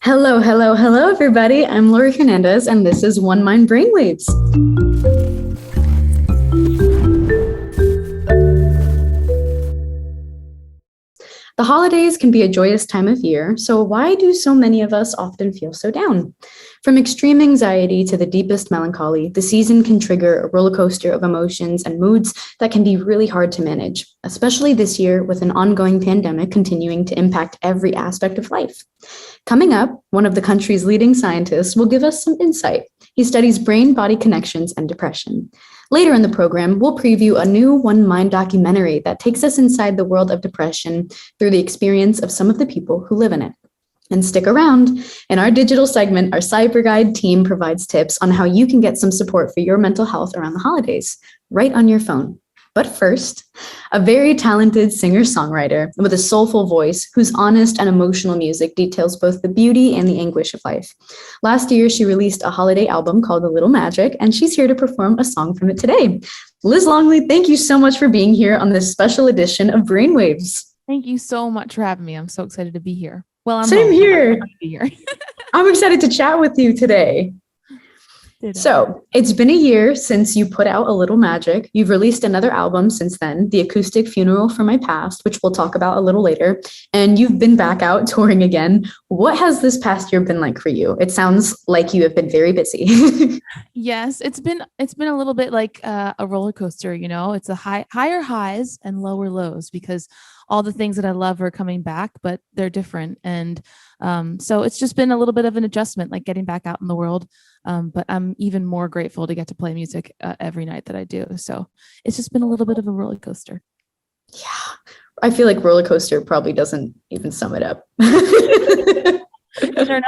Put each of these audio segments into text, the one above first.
Hello, hello, hello, everybody. I'm Laurie Hernandez, and this is One Mind Brainwaves. The holidays can be a joyous time of year, so why do so many of us often feel so down? From extreme anxiety to the deepest melancholy, the season can trigger a roller coaster of emotions and moods that can be really hard to manage, especially this year with an ongoing pandemic continuing to impact every aspect of life. Coming up, one of the country's leading scientists will give us some insight. He studies brain-body connections and depression. Later in the program, we'll preview a new One Mind documentary that takes us inside the world of depression through the experience of some of the people who live in it. And stick around. In our digital segment, our Cyber Guide team provides tips on how you can get some support for your mental health around the holidays, right on your phone. But first, a very talented singer-songwriter with a soulful voice whose honest and emotional music details both the beauty and the anguish of life. Last year, she released a holiday album called A Little Magic, and she's here to perform a song from it today. Liz Longley, thank you so much for being here on this special edition of Brainwaves. Thank you so much for having me. I'm so excited to be here. Well, I'm Same here. here. I'm excited to chat with you today. So it's been a year since you put out A Little Magic. You've released another album since then, The Acoustic Funeral for My Past, which we'll talk about a little later. And you've been back out touring again. What has this past year been like for you? It sounds like you have been very busy. Yes, it's been a little bit like a roller coaster. You know, it's a higher highs and lower lows because all the things that I love are coming back, but they're different. And so it's just been a little bit of an adjustment, like getting back out in the world. But I'm even more grateful to get to play music every night that I do. So it's just been a little bit of a roller coaster. Yeah, I feel like roller coaster probably doesn't even sum it up. Is there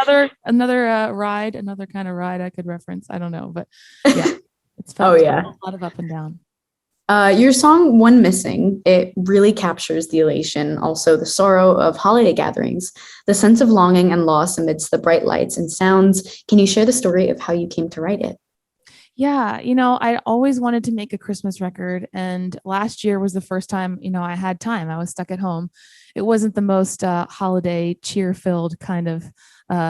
another ride, another kind of ride I could reference? I don't know, but yeah, it's felt a lot of up and down. Your song One Missing, it really captures the elation, also the sorrow of holiday gatherings, the sense of longing and loss amidst the bright lights and sounds. Can you share the story of how you came to write it? Yeah, I always wanted to make a Christmas record, and last year was the first time, I had time. I was stuck at home. It wasn't the most holiday cheer-filled kind of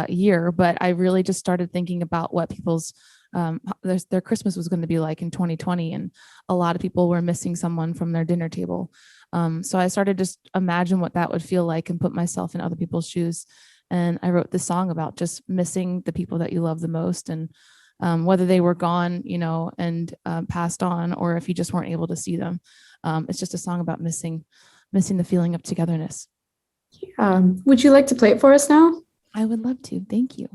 year, but I really just started thinking about what people's their Christmas was going to be like in 2020, and a lot of people were missing someone from their dinner table. So I started to just imagine what that would feel like and put myself in other people's shoes. And I wrote this song about just missing the people that you love the most, and whether they were gone, and passed on, or if you just weren't able to see them. It's just a song about missing the feeling of togetherness. Would you like to play it for us now? I would love to. Thank you.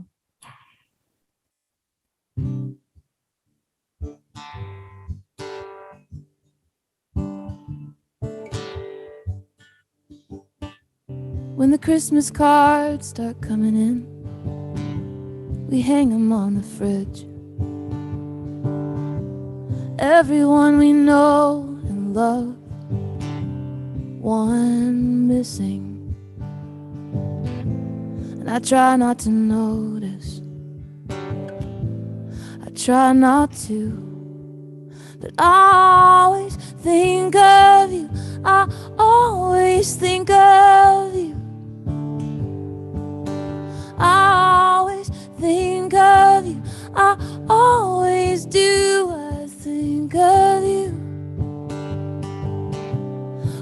When the Christmas cards start coming in, we hang them on the fridge. Everyone we know and love, one missing. And I try not to notice, I try not to, but I always think of you. I always think of you. I always think of you. I always do. I think of you.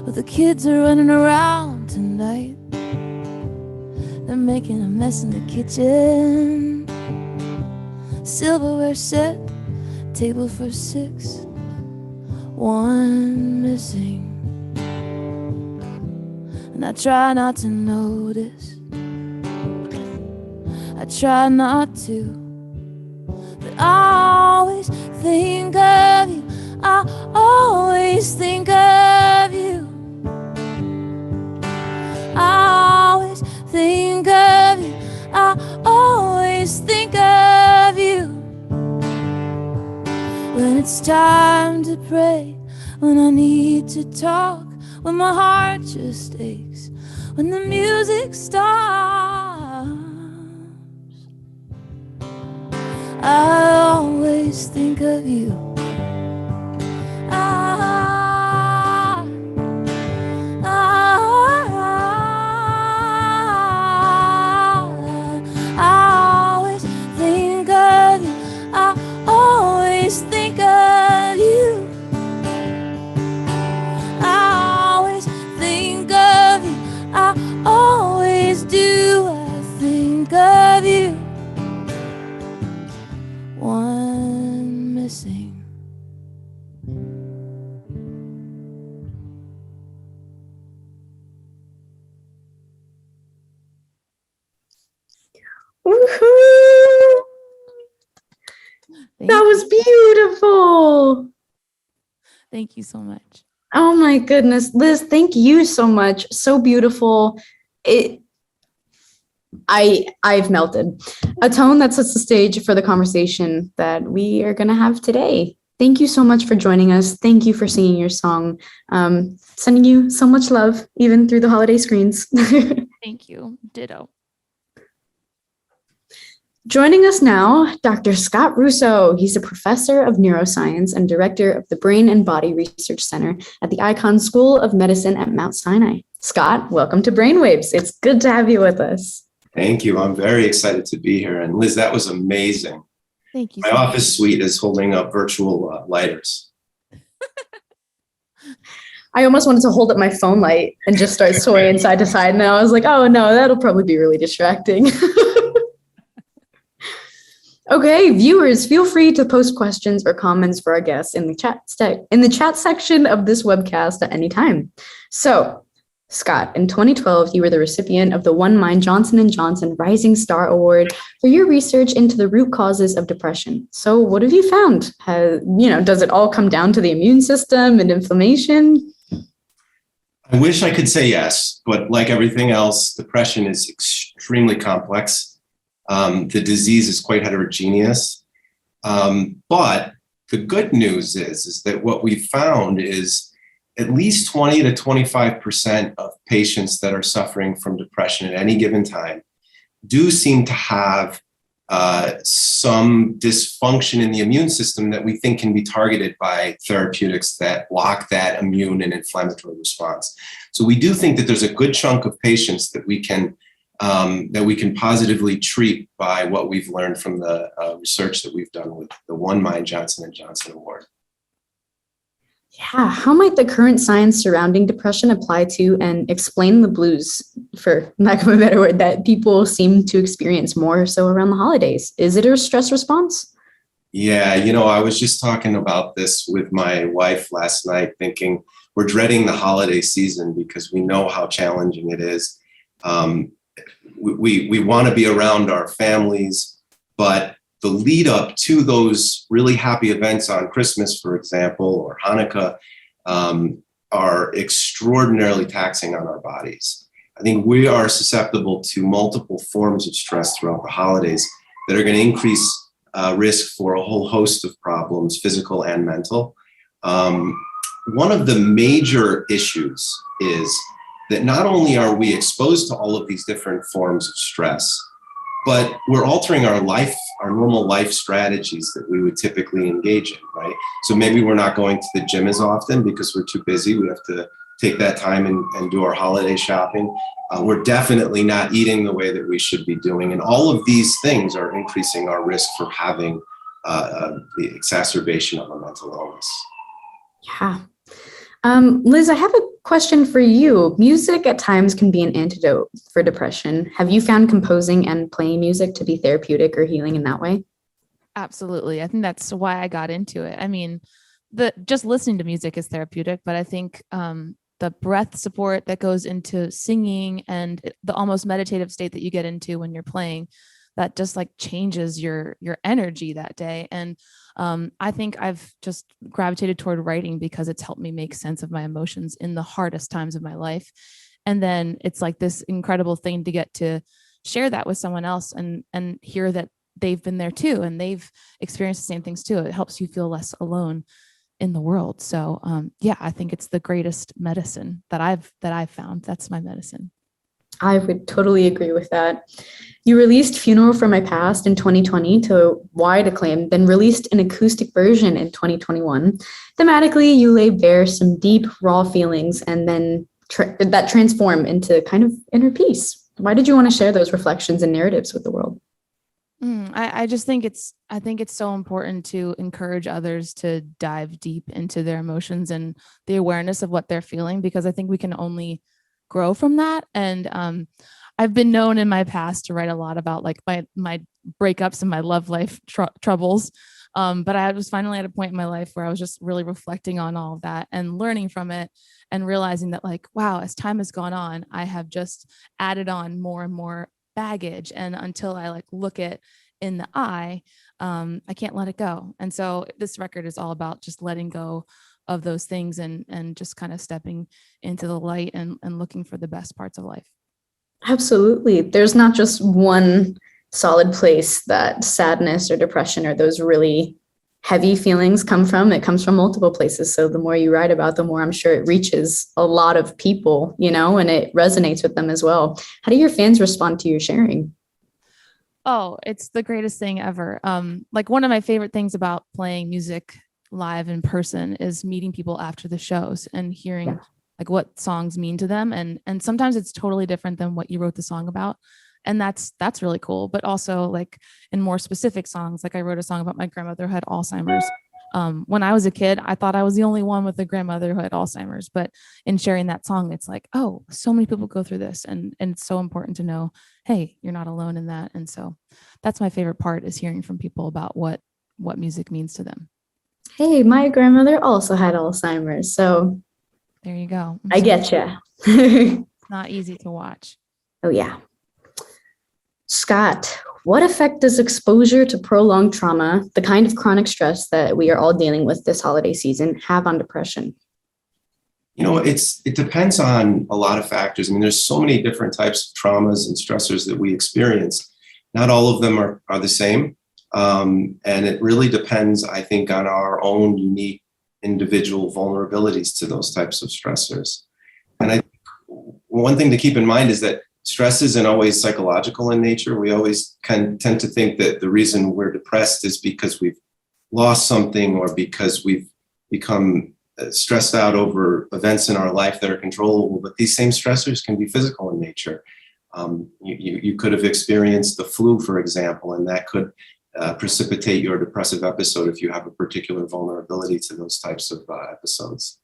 Well, the kids are running around tonight. They're making a mess in the kitchen. Silverware set, table for 6, one missing. And I try not to notice, I try not to, but I always think of you. I always think of you. I always think of you. I always think of you. When it's time to pray, when I need to talk, when my heart just aches, when the music stops, I always think of you. I Woohoo! Thank That was you. beautiful. Thank you so much. Oh my goodness, Liz, thank you so much. So beautiful. I've melted. A tone that sets the stage for the conversation that we are going to have today. Thank you so much for joining us. Thank you for singing your song. Sending you so much love, even through the holiday screens. Thank you. Ditto. Joining us now, Dr. Scott Russo. He's a professor of neuroscience and director of the Brain and Body Research Center at the Icahn School of Medicine at Mount Sinai. Scott, welcome to Brainwaves. It's good to have you with us. Thank you. I'm very excited to be here. And Liz, that was amazing. Thank you. My office suite is holding up virtual lighters. I almost wanted to hold up my phone light and just start swaying side to side. And I was like, oh no, that'll probably be really distracting. Okay, viewers, feel free to post questions or comments for our guests in the chat section of this webcast at any time. So, Scott, in 2012, you were the recipient of the One Mind Johnson & Johnson Rising Star Award for your research into the root causes of depression. So, what have you found? Does it all come down to the immune system and inflammation? I wish I could say yes, but like everything else, depression is extremely complex. The disease is quite heterogeneous. But the good news is that what we found is at least 20 to 25% of patients that are suffering from depression at any given time do seem to have some dysfunction in the immune system that we think can be targeted by therapeutics that block that immune and inflammatory response. So we do think that there's a good chunk of patients that we can positively treat by what we've learned from the research that we've done with the One Mind Johnson & Johnson Award. Yeah, how might the current science surrounding depression apply to and explain the blues, for lack of a better word, that people seem to experience more so around the holidays? Is it a stress response? Yeah, I was just talking about this with my wife last night, thinking we're dreading the holiday season because we know how challenging it is. We want to be around our families, but the lead up to those really happy events on Christmas, for example, or Hanukkah, are extraordinarily taxing on our bodies. I think we are susceptible to multiple forms of stress throughout the holidays that are going to increase risk for a whole host of problems, physical and mental. One of the major issues is that not only are we exposed to all of these different forms of stress, but we're altering our normal life strategies that we would typically engage in, right? So maybe we're not going to the gym as often because we're too busy. We have to take that time and do our holiday shopping. We're definitely not eating the way that we should be doing. And all of these things are increasing our risk for having the exacerbation of a mental illness. Yeah. Liz, I have a question for you. Music at times can be an antidote for depression. Have you found composing and playing music to be therapeutic or healing in that way? Absolutely. I think that's why I got into it. I mean, just listening to music is therapeutic, but I think the breath support that goes into singing and the almost meditative state that you get into when you're playing, that just like changes your energy that day. And I think I've just gravitated toward writing because it's helped me make sense of my emotions in the hardest times of my life. And then it's like this incredible thing to get to share that with someone else and hear that they've been there too, and they've experienced the same things too. It helps you feel less alone in the world. So yeah, I think it's the greatest medicine that I've found. That's my medicine. I would totally agree with that. You released Funeral for My Past in 2020 to wide acclaim, then released an acoustic version in 2021. Thematically, you lay bare some deep, raw feelings and then that transform into kind of inner peace. Why did you want to share those reflections and narratives with the world? I just think I think it's so important to encourage others to dive deep into their emotions and the awareness of what they're feeling, because I think we can only grow from that. And I've been known in my past to write a lot about like my breakups and my love life troubles. But I was finally at a point in my life where I was just really reflecting on all of that and learning from it and realizing that like, wow, as time has gone on, I have just added on more and more baggage. And until I like look it in the eye, I can't let it go. And so this record is all about just letting go of those things and just kind of stepping into the light and looking for the best parts of life. Absolutely. There's not just one solid place that sadness or depression or those really heavy feelings come from. It comes from multiple places. So the more you write about, the more I'm sure it reaches a lot of people, and it resonates with them as well. How do your fans respond to your sharing? Oh, it's the greatest thing ever. Like one of my favorite things about playing music live in person is meeting people after the shows and hearing like what songs mean to them. And sometimes it's totally different than what you wrote the song about. And that's really cool. But also like in more specific songs, like I wrote a song about my grandmother who had Alzheimer's. When I was a kid, I thought I was the only one with a grandmother who had Alzheimer's. But in sharing that song, it's like, oh, so many people go through this. And it's so important to know, hey, you're not alone in that. And so that's my favorite part, is hearing from people about what music means to them. Hey, my grandmother also had Alzheimer's. So there you go. I get you. It's not easy to watch. Oh, yeah. Scott, what effect does exposure to prolonged trauma, the kind of chronic stress that we are all dealing with this holiday season, have on depression? It depends on a lot of factors. I mean, there's so many different types of traumas and stressors that we experience. Not all of them are the same. And it really depends, I think, on our own unique individual vulnerabilities to those types of stressors. And I think one thing to keep in mind is that stress isn't always psychological in nature. We always tend to think that the reason we're depressed is because we've lost something or because we've become stressed out over events in our life that are controllable. But these same stressors can be physical in nature. You could have experienced the flu, for example, and that could precipitate your depressive episode if you have a particular vulnerability to those types of episodes.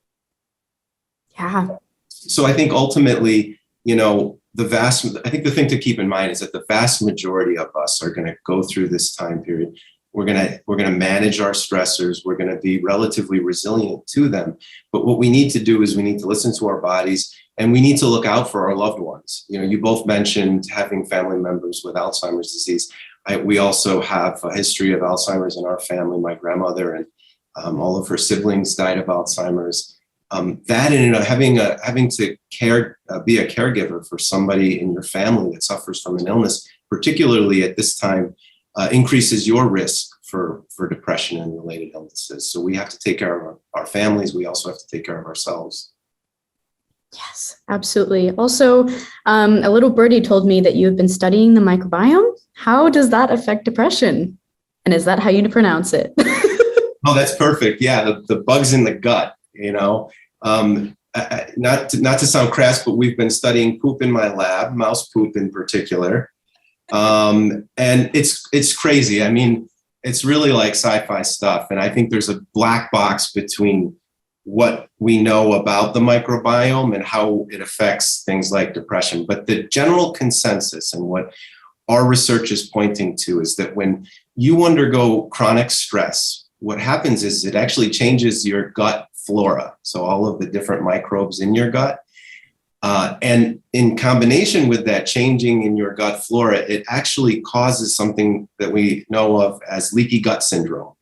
Yeah. So I think ultimately, I think the thing to keep in mind is that the vast majority of us are going to go through this time period. We're going to manage our stressors. We're going to be relatively resilient to them. But what we need to do is we need to listen to our bodies, and we need to look out for our loved ones. You both mentioned having family members with Alzheimer's disease. We also have a history of Alzheimer's in our family. My grandmother and all of her siblings died of Alzheimer's. That and having to be a caregiver for somebody in your family that suffers from an illness, particularly at this time, increases your risk for depression and related illnesses. So we have to take care of our families. We also have to take care of ourselves. Yes, absolutely. Also, a little birdie told me that you have been studying the microbiome. How does that affect depression? And is that how you pronounce it? Oh, that's perfect. Yeah, the bugs in the gut, not to sound crass, but we've been studying poop in my lab, mouse poop in particular. And it's crazy. I mean, it's really like sci-fi stuff. And I think there's a black box between what we know about the microbiome and how it affects things like depression. But the general consensus and what our research is pointing to is that when you undergo chronic stress, what happens is it actually changes your gut flora. So all of the different microbes in your gut. And in combination with that changing in your gut flora, it actually causes something that we know of as leaky gut syndrome.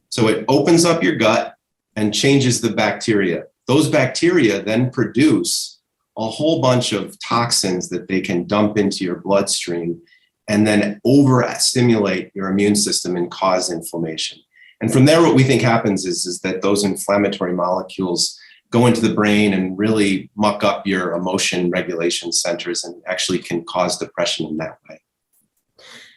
So it opens up your gut and changes the bacteria. Those bacteria then produce a whole bunch of toxins that they can dump into your bloodstream and then overstimulate your immune system and cause inflammation. And from there, what we think happens is that those inflammatory molecules go into the brain and really muck up your emotion regulation centers and actually can cause depression in that way.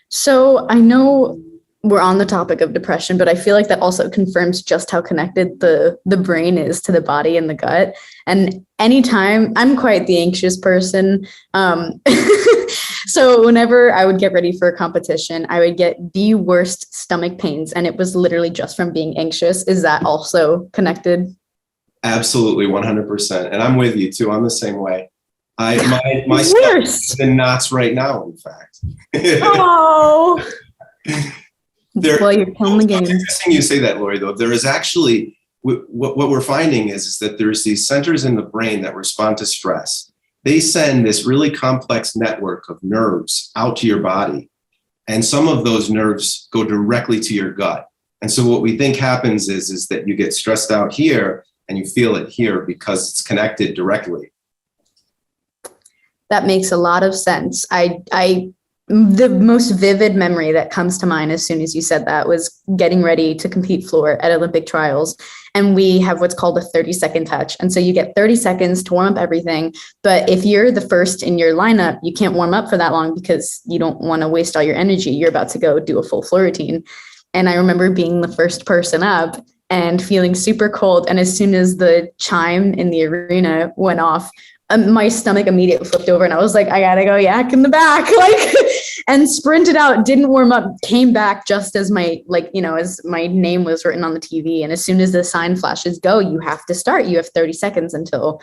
So I know we're on the topic of depression, but I feel like that also confirms just how connected the brain is to the body and the gut. And anytime, I'm quite the anxious person. So whenever I would get ready for a competition, I would get the worst stomach pains. And it was literally just from being anxious. Is that also connected? Absolutely, 100%. And I'm with you too. I'm the same way. My stomach is in knots right now, in fact. Oh. Well, you're killing the game. It's interesting you say that, Laurie, though. There is actually, what we're finding is that there's these centers in the brain that respond to stress. they send this really complex network of nerves out to your body. And some of those nerves go directly to your gut. And so what we think happens is that you get stressed out here and you feel it here because it's connected directly. That makes a lot of sense. The most vivid memory that comes to mind as soon as you said that was getting ready to compete floor at Olympic trials. And we have what's called a 30-second touch. And so you get 30 seconds to warm up everything. But if you're the first in your lineup, you can't warm up for that long because you don't want to waste all your energy. You're about to go do a full floor routine. And I remember being the first person up and feeling super cold. And as soon as the chime in the arena went off, my stomach immediately flipped over and I was like, I gotta go yak in the back, and sprinted out, didn't warm up, came back just as as my name was written on the TV. And as soon as the sign flashes go, you have to start. You have 30 seconds until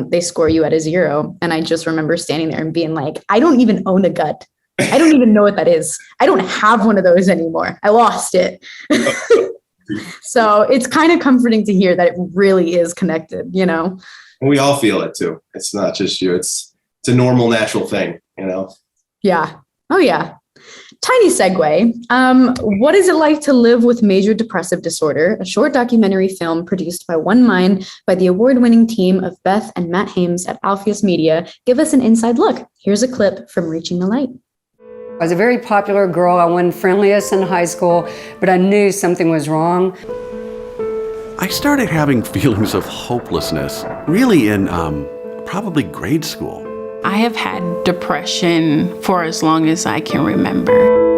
they score you at a 0. And I just remember standing there and being like, I don't even own a gut. I don't even know what that is. I don't have one of those anymore. I lost it. So it's kind of comforting to hear that it really is connected, We all feel it too. It's not just you. It's a normal, natural thing, Yeah. Oh, yeah. Tiny segue. What is it like to live with major depressive disorder? A short documentary film produced by One Mind by the award-winning team of Beth and Matt Hames at Alpheus Media. Give us an inside look. Here's a clip from Reaching the Light. I was a very popular girl. I wasn't friendliest in high school, but I knew something was wrong. I started having feelings of hopelessness, really in probably grade school. I have had depression for as long as I can remember.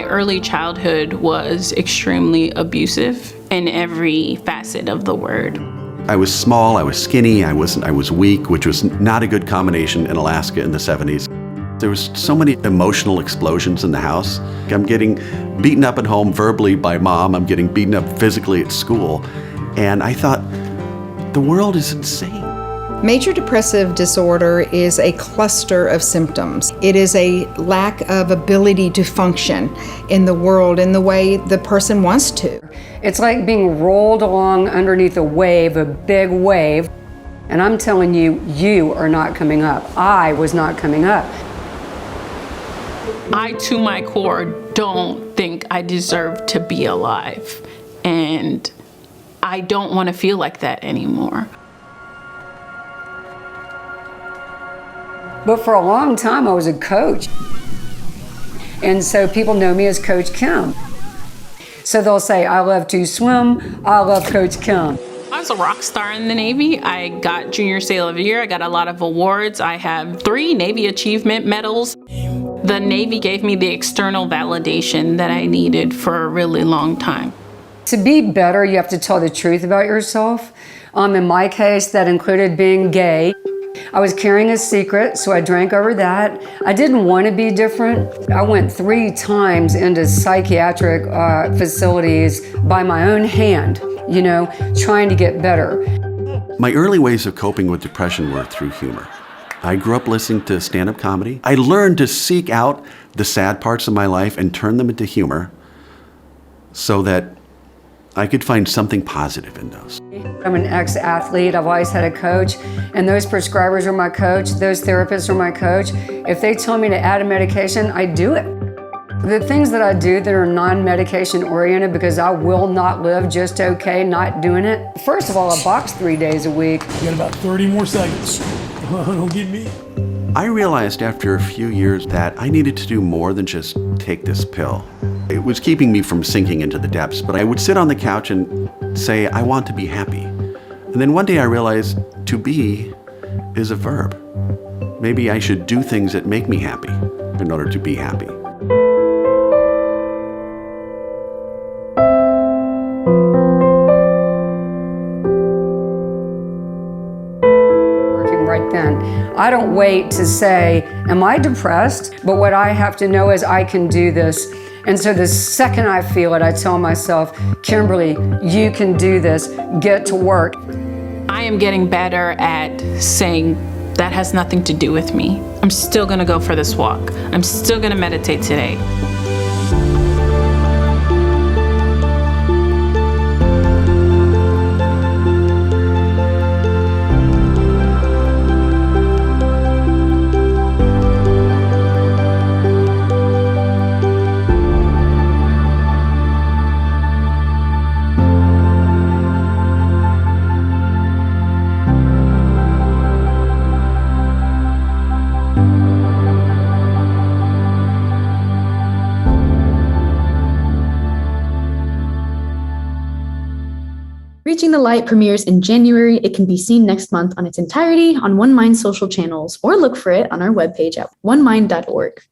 Early childhood was extremely abusive in every facet of the word. I was small, I was skinny, I was weak, which was not a good combination in Alaska in the 70s. There was so many emotional explosions in the house. I'm getting beaten up at home verbally by mom, I'm getting beaten up physically at school, and I thought, the world is insane. Major depressive disorder is a cluster of symptoms. It is a lack of ability to function in the world in the way the person wants to. It's like being rolled along underneath a wave, a big wave, and I'm telling you, you are not coming up. I was not coming up. I, to my core, don't think I deserve to be alive, and I don't want to feel like that anymore. But for a long time, I was a coach. And so people know me as Coach Kim. So they'll say, I love to swim, I love Coach Kim. I was a rock star in the Navy. I got Junior Sailor of the Year. I got a lot of awards. I have 3 Navy Achievement Medals. The Navy gave me the external validation that I needed for a really long time. To be better, you have to tell the truth about yourself. In my case, that included being gay. I was carrying a secret, so I drank over that. I didn't want to be different. I went 3 times into psychiatric facilities by my own hand, trying to get better. My early ways of coping with depression were through humor. I grew up listening to stand-up comedy. I learned to seek out the sad parts of my life and turn them into humor so that I could find something positive in those. I'm an ex-athlete. I've always had a coach, and those prescribers are my coach. Those therapists are my coach. If they tell me to add a medication, I do it. The things that I do that are non-medication oriented, because I will not live just okay not doing it. First of all, I box 3 days a week. You got about 30 more seconds. Don't get me. I realized after a few years that I needed to do more than just take this pill. It was keeping me from sinking into the depths, but I would sit on the couch and say, I want to be happy. And then one day I realized to be is a verb. Maybe I should do things that make me happy in order to be happy. Right then. I don't wait to say, am I depressed? But what I have to know is I can do this. And so the second I feel it, I tell myself, Kimberly, you can do this. Get to work. I am getting better at saying that has nothing to do with me. I'm still gonna go for this walk. I'm still gonna meditate today. Reaching the Light premieres in January. It can be seen next month on its entirety on One Mind social channels, or look for it on our webpage at onemind.org.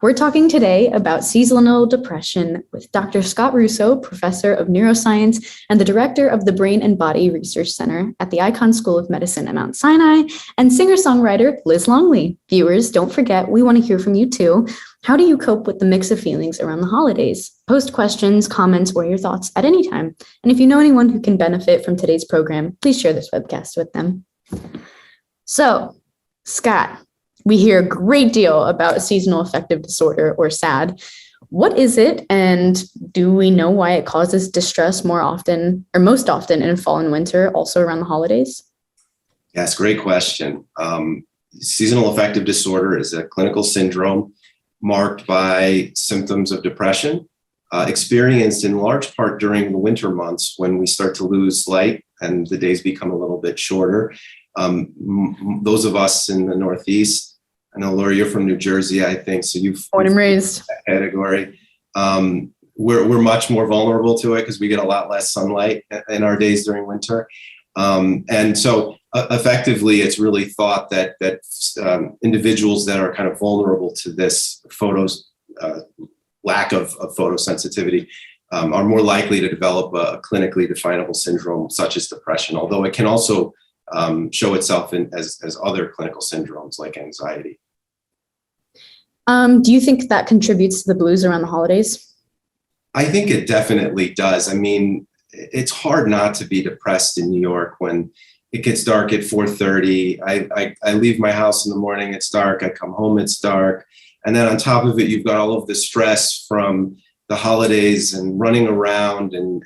We're talking today about seasonal depression with Dr. Scott Russo, professor of neuroscience and the director of the Brain and Body Research Center at the Icahn School of Medicine at Mount Sinai, and singer-songwriter Liz Longley. Viewers, don't forget, we want to hear from you too. How do you cope with the mix of feelings around the holidays? Post questions, comments, or your thoughts at any time. And if you know anyone who can benefit from today's program, please share this webcast with them. So, Scott, we hear a great deal about seasonal affective disorder, or SAD. What is it, and do we know why it causes distress more often, or most often in fall and winter, also around the holidays? Yes, great question. Seasonal affective disorder is a clinical syndrome marked by symptoms of depression, experienced in large part during the winter months when we start to lose light and the days become a little bit shorter. Those of us in the Northeast, I know, Laurie, you're from New Jersey, I think, so you've Born and raised. that category. We're much more vulnerable to it because we get a lot less sunlight in our days during winter. And so effectively, it's really thought that individuals that are kind of vulnerable to this lack of photosensitivity are more likely to develop a clinically definable syndrome such as depression, although it can also show itself as other clinical syndromes like anxiety. Do you think that contributes to the blues around the holidays? I think it definitely does. I mean, it's hard not to be depressed in New York when it gets dark at 4:30. I leave my house in the morning, it's dark. I come home, it's dark. And then on top of it, you've got all of the stress from the holidays and running around and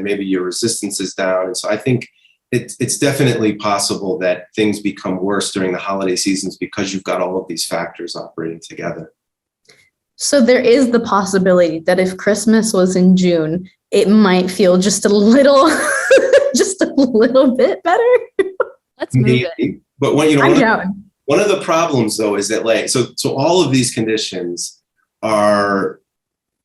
maybe your resistance is down. And so I think it's definitely possible that things become worse during the holiday seasons because you've got all of these factors operating together. So there is the possibility that if Christmas was in June, it might feel just a little, just a little bit better. Let's move it. But when, I'm down. One of the problems though is that so all of these conditions are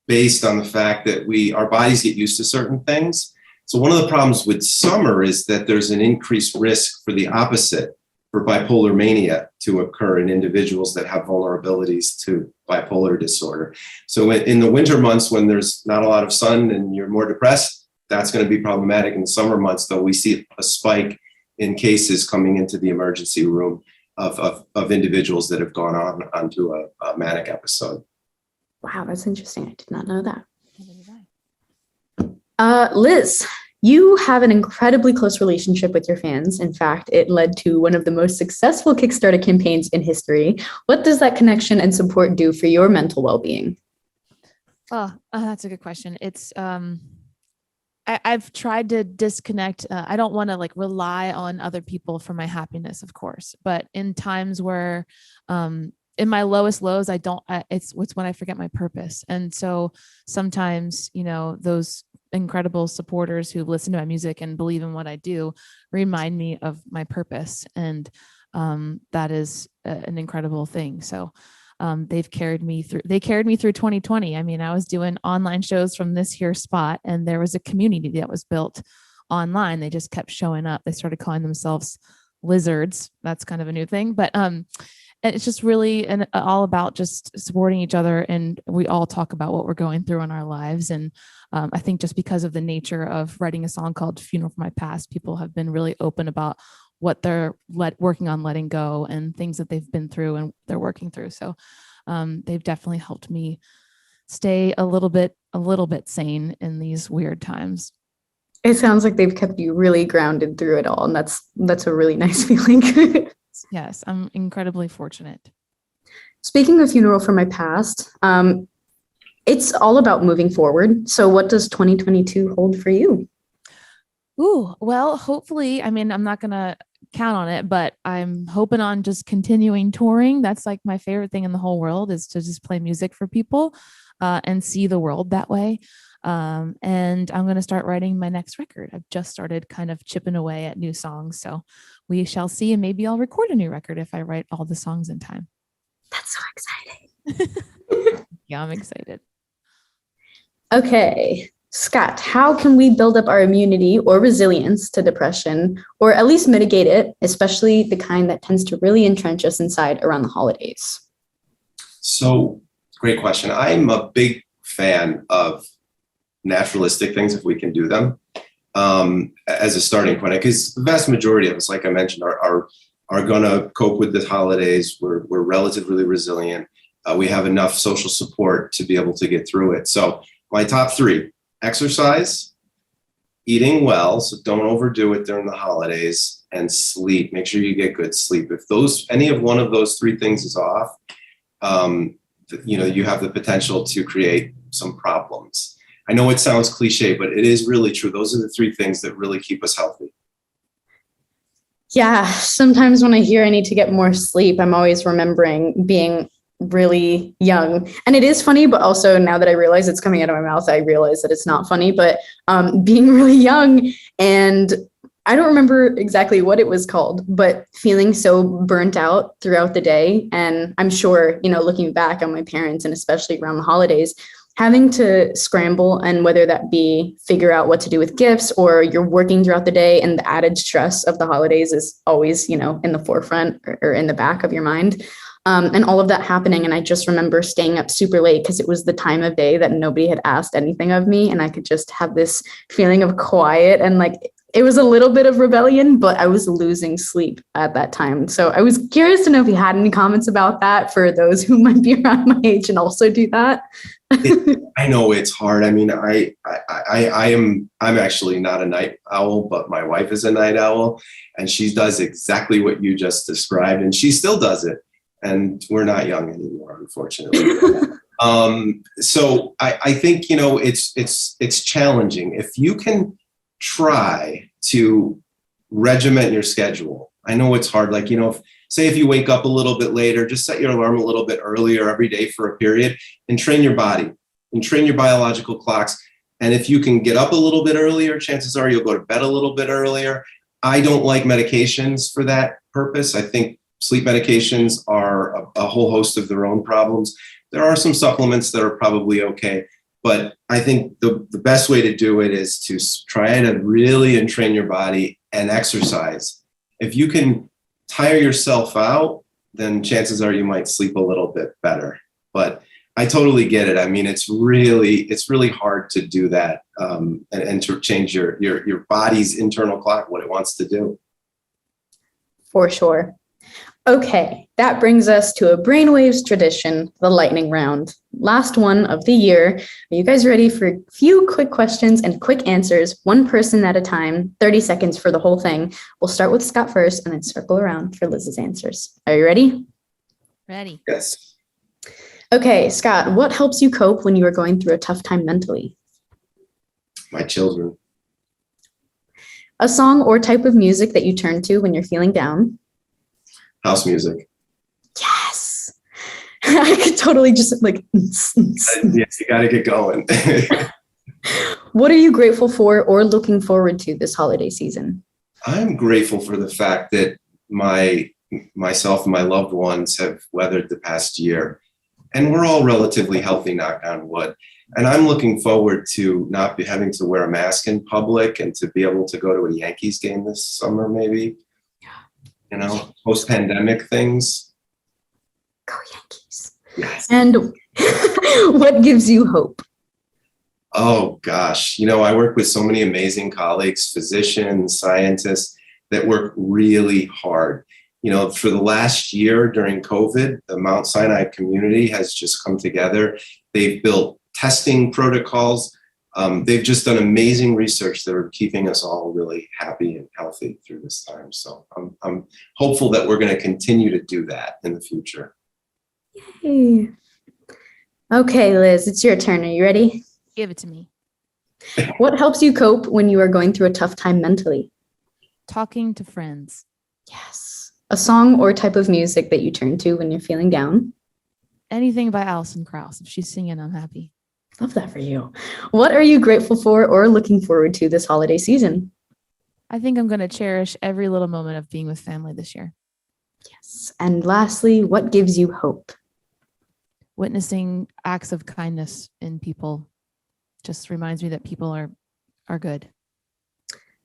based on the fact that our bodies get used to certain things. So one of the problems with summer is that there's an increased risk for the opposite, for bipolar mania to occur in individuals that have vulnerabilities to bipolar disorder. So in the winter months when there's not a lot of sun and you're more depressed, that's going to be problematic. In the summer months, though, we see a spike in cases coming into the emergency room of individuals that have gone onto a manic episode. Wow, that's interesting. I did not know that. Liz, you have an incredibly close relationship with your fans. In fact, it led to one of the most successful Kickstarter campaigns in history. What does that connection and support do for your mental well-being? Oh, that's a good question. It's I've tried to disconnect. I don't want to rely on other people for my happiness, of course, but in times where in my lowest lows, it's when I forget my purpose. And so sometimes, those incredible supporters who listen to my music and believe in what I do remind me of my purpose. And that is an incredible thing. So they carried me through 2020. I mean, I was doing online shows from this here spot, and there was a community that was built online. They just kept showing up. They started calling themselves lizards. That's kind of a new thing, but and it's just really all about just supporting each other. And we all talk about what we're going through in our lives. And I think just because of the nature of writing a song called Funeral for My Past, people have been really open about what they're working on letting go and things that they've been through and they're working through. So they've definitely helped me stay a little bit sane in these weird times. It sounds like they've kept you really grounded through it all, and that's a really nice feeling. Yes, I'm incredibly fortunate. Speaking of funeral from my past, it's all about moving forward. So what does 2022 hold for you? Ooh, well, hopefully, I mean, I'm not going to count on it, but I'm hoping on just continuing touring. That's like my favorite thing in the whole world, is to just play music for people and see the world that way. And I'm going to start writing my next record. I've just started kind of chipping away at new songs. So we shall see. And maybe I'll record a new record if I write all the songs in time. That's so exciting. Yeah, I'm excited. Okay, Scott, how can we build up our immunity or resilience to depression, or at least mitigate it, especially the kind that tends to really entrench us inside around the holidays? So, great question. I'm a big fan of naturalistic things if we can do them as a starting point, because the vast majority of us, like I mentioned, are going to cope with the holidays. We're relatively resilient. We have enough social support to be able to get through it. So my top three: exercise, eating well, so don't overdo it during the holidays, and sleep. Make sure you get good sleep. If any of one of those three things is off, you have the potential to create some problems. I know it sounds cliche, but it is really true. Those are the three things that really keep us healthy. Yeah, sometimes when I hear I need to get more sleep, I'm always remembering being really young. And it is funny, but also now that I realize it's coming out of my mouth, I realize that it's not funny, but being really young, and I don't remember exactly what it was called, but feeling so burnt out throughout the day. And I'm sure, looking back on my parents, and especially around the holidays, having to scramble, and whether that be figure out what to do with gifts, or you're working throughout the day, and the added stress of the holidays is always, in the forefront or in the back of your mind. And all of that happening. And I just remember staying up super late because it was the time of day that nobody had asked anything of me. And I could just have this feeling of quiet, and it was a little bit of rebellion, but I was losing sleep at that time. So I was curious to know if you had any comments about that for those who might be around my age and also do that. I know it's hard. I mean, I'm actually not a night owl, but my wife is a night owl, and she does exactly what you just described, and she still does it. And we're not young anymore, unfortunately. So I think, it's challenging. If you can try to regiment your schedule. I know it's hard. If you wake up a little bit later, just set your alarm a little bit earlier every day for a period, and train your body and train your biological clocks. And if you can get up a little bit earlier, chances are you'll go to bed a little bit earlier. I don't like medications for that purpose. I think sleep medications are a whole host of their own problems. There are some supplements that are probably okay, but I think the best way to do it is to try to really entrain your body and exercise. If you can tire yourself out, then chances are you might sleep a little bit better. But I totally get it. I mean, it's really hard to do that and to change your body's internal clock, what it wants to do. For sure. Okay, that brings us to a Brainwaves tradition, the lightning round. Last one of the year. Are you guys ready for a few quick questions and quick answers, one person at a time, 30 seconds for the whole thing? We'll start with Scott first and then circle around for Liz's answers. Are you ready? Ready. Yes. Okay, Scott, what helps you cope when you are going through a tough time mentally? My children. A song or type of music that you turn to when you're feeling down? House music. Yes. I could totally just Yes, you got to get going. What are you grateful for or looking forward to this holiday season? I'm grateful for the fact that myself and my loved ones have weathered the past year, and we're all relatively healthy, knock on wood. And I'm looking forward to not be having to wear a mask in public and to be able to go to a Yankees game this summer, maybe. Post-pandemic things. Go Yankees. Yes. And what gives you hope? Oh, gosh. I work with so many amazing colleagues, physicians, scientists that work really hard. For the last year during COVID, the Mount Sinai community has just come together. They've built testing protocols. They've just done amazing research that are keeping us all really happy and healthy through this time. So I'm hopeful that we're going to continue to do that in the future. Yay. Okay, Liz, it's your turn. Are you ready? Give it to me. What helps you cope when you are going through a tough time mentally? Talking to friends. Yes. A song or type of music that you turn to when you're feeling down? Anything by Alison Krauss. If she's singing, I'm happy. Love that for you. What are you grateful for or looking forward to this holiday season? I think I'm going to cherish every little moment of being with family this year. Yes. And lastly, what gives you hope? Witnessing acts of kindness in people just reminds me that people are good.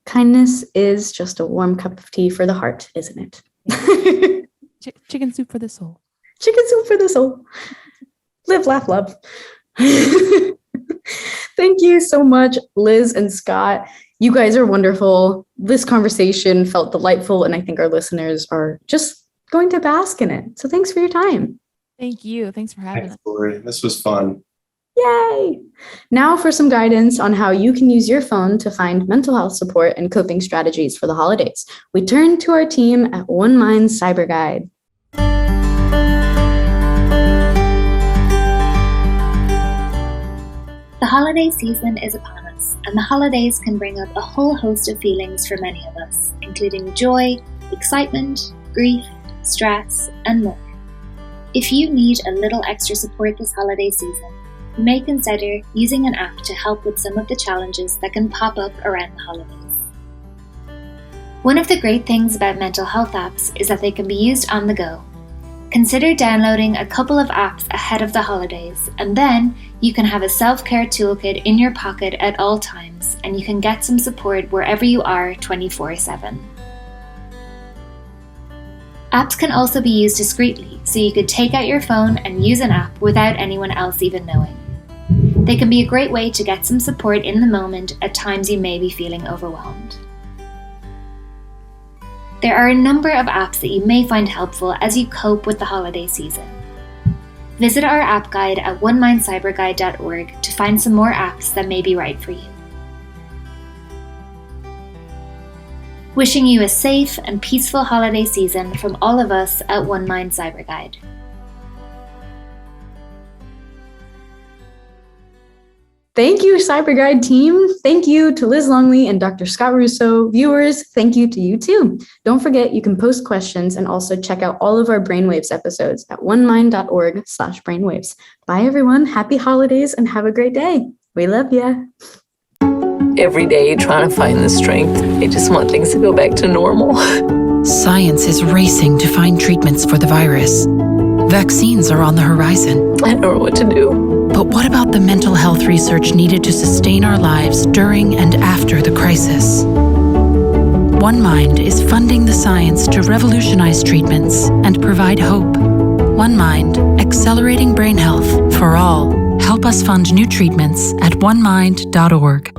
Kindness is just a warm cup of tea for the heart, isn't it? Chicken soup for the soul. Chicken soup for the soul. Live, laugh, love. Thank you so much, Liz and Scott. You guys are wonderful. This conversation felt delightful, and I think our listeners are just going to bask in it. So thanks for your time. Thank you. Thanks for having us. Laurie. This was fun. Yay! Now for some guidance on how you can use your phone to find mental health support and coping strategies for the holidays. We turn to our team at One Mind Cyber Guide. The holiday season is upon us, and the holidays can bring up a whole host of feelings for many of us, including joy, excitement, grief, stress, and more. If you need a little extra support this holiday season, you may consider using an app to help with some of the challenges that can pop up around the holidays. One of the great things about mental health apps is that they can be used on the go. Consider downloading a couple of apps ahead of the holidays, and then you can have a self-care toolkit in your pocket at all times, and you can get some support wherever you are 24/7. Apps can also be used discreetly, so you could take out your phone and use an app without anyone else even knowing. They can be a great way to get some support in the moment at times you may be feeling overwhelmed. There are a number of apps that you may find helpful as you cope with the holiday season. Visit our app guide at onemindcyberguide.org to find some more apps that may be right for you. Wishing you a safe and peaceful holiday season from all of us at One Mind Cyber Guide. Thank you, Cyber Guide team. Thank you to Liz Longley and Dr. Scott Russo. Viewers, thank you to you too. Don't forget, you can post questions and also check out all of our Brainwaves episodes at onemind.org/brainwaves. Bye, everyone. Happy holidays and have a great day. We love you. Every day trying to find the strength. I just want things to go back to normal. Science is racing to find treatments for the virus. Vaccines are on the horizon. I don't know what to do. But what about the mental health research needed to sustain our lives during and after the crisis? One Mind is funding the science to revolutionize treatments and provide hope. One Mind, accelerating brain health for all. Help us fund new treatments at onemind.org.